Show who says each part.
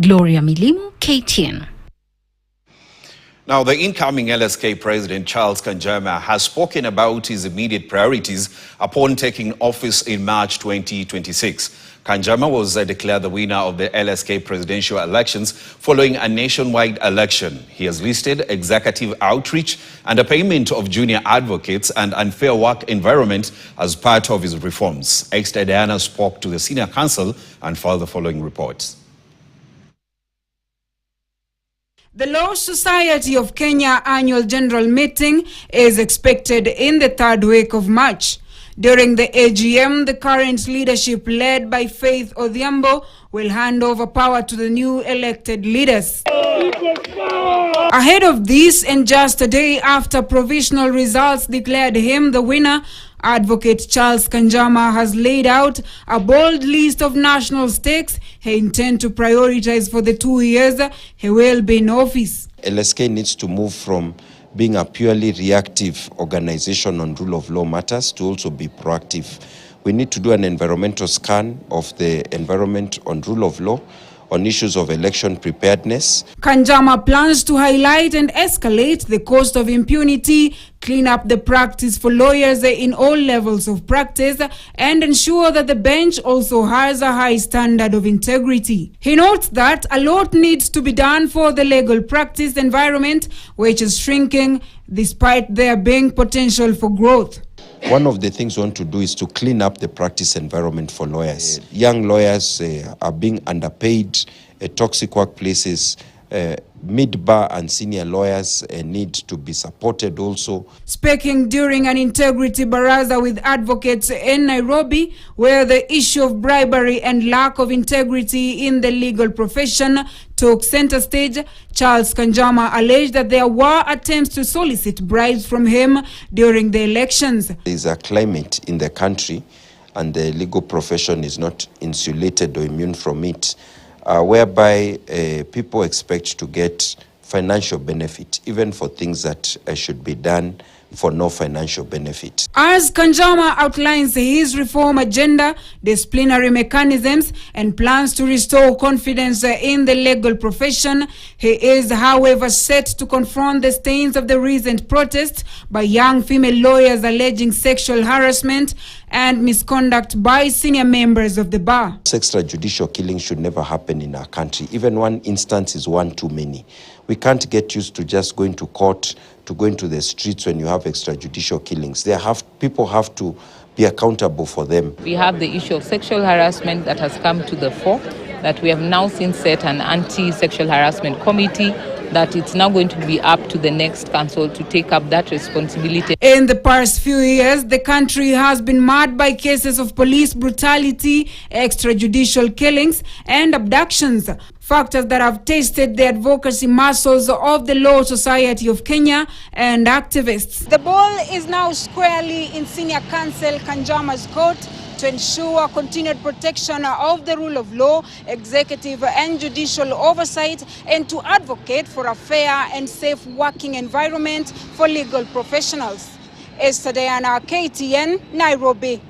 Speaker 1: Gloria Milimu, KTN.
Speaker 2: Now, the incoming LSK President, Charles Kanjama, has spoken about his immediate priorities upon taking office in March 2026. Kanjama was declared the winner of the LSK presidential elections following a nationwide election. He has listed executive outreach and a payment of junior advocates and unfair work environment as part of his reforms. Esther Diana spoke to the senior counsel and filed the following reports.
Speaker 3: The Law Society of Kenya annual general meeting is expected in the third week of March. During the AGM, the current leadership led by Faith Odhiambo will hand over power to the new elected leaders. Ahead of this, and just a day after provisional results declared him the winner, Advocate Charles Kanjama has laid out a bold list of national stakes he intends to prioritize for the 2 years he will be in office.
Speaker 4: LSK needs to move from being a purely reactive organization on rule of law matters to also be proactive. We need to do an environmental scan of the environment on rule of law, on issues of election preparedness.
Speaker 3: Kanjama plans to highlight and escalate the cost of impunity, clean up the practice for lawyers in all levels of practice, and ensure that the bench also has a high standard of integrity. He notes that a lot needs to be done for the legal practice environment, which is shrinking despite there being potential for growth.
Speaker 4: One of the things we want to do is to clean up the practice environment for lawyers. Young lawyers are being underpaid, toxic workplaces, mid-bar and senior lawyers need to be supported also. Speaking
Speaker 3: during an integrity baraza with advocates in Nairobi, where the issue of bribery and lack of integrity in the legal profession took center stage, Charles Kanjama alleged that there were attempts to solicit bribes from him during the elections.
Speaker 4: There is a climate in the country, and the legal profession is not insulated or immune from it, whereby people expect to get financial benefit, even for things that should be done for no financial benefit.
Speaker 3: As Kanjama outlines his reform agenda, disciplinary mechanisms, and plans to restore confidence in the legal profession, he is, however, set to confront the stains of the recent protests by young female lawyers alleging sexual harassment and misconduct by senior members of the bar.
Speaker 4: Extrajudicial killings should never happen in our country. Even one instance is one too many. We can't get used to just going to court, to going to the streets when you have extrajudicial killings. People have to be accountable for them.
Speaker 5: We have the issue of sexual harassment that has come to the fore, that we have now since set an anti-sexual harassment committee, that it's now going to be up to the next council to take up that responsibility.
Speaker 3: In the past few years, the country has been marred by cases of police brutality, extrajudicial killings, and abductions, factors that have tested the advocacy muscles of the Law Society of Kenya and activists. The ball is now squarely in Senior Counsel Kanjama's court to ensure continued protection of the rule of law, executive and judicial oversight, and to advocate for a fair and safe working environment for legal professionals. Esther Diana, KTN, Nairobi.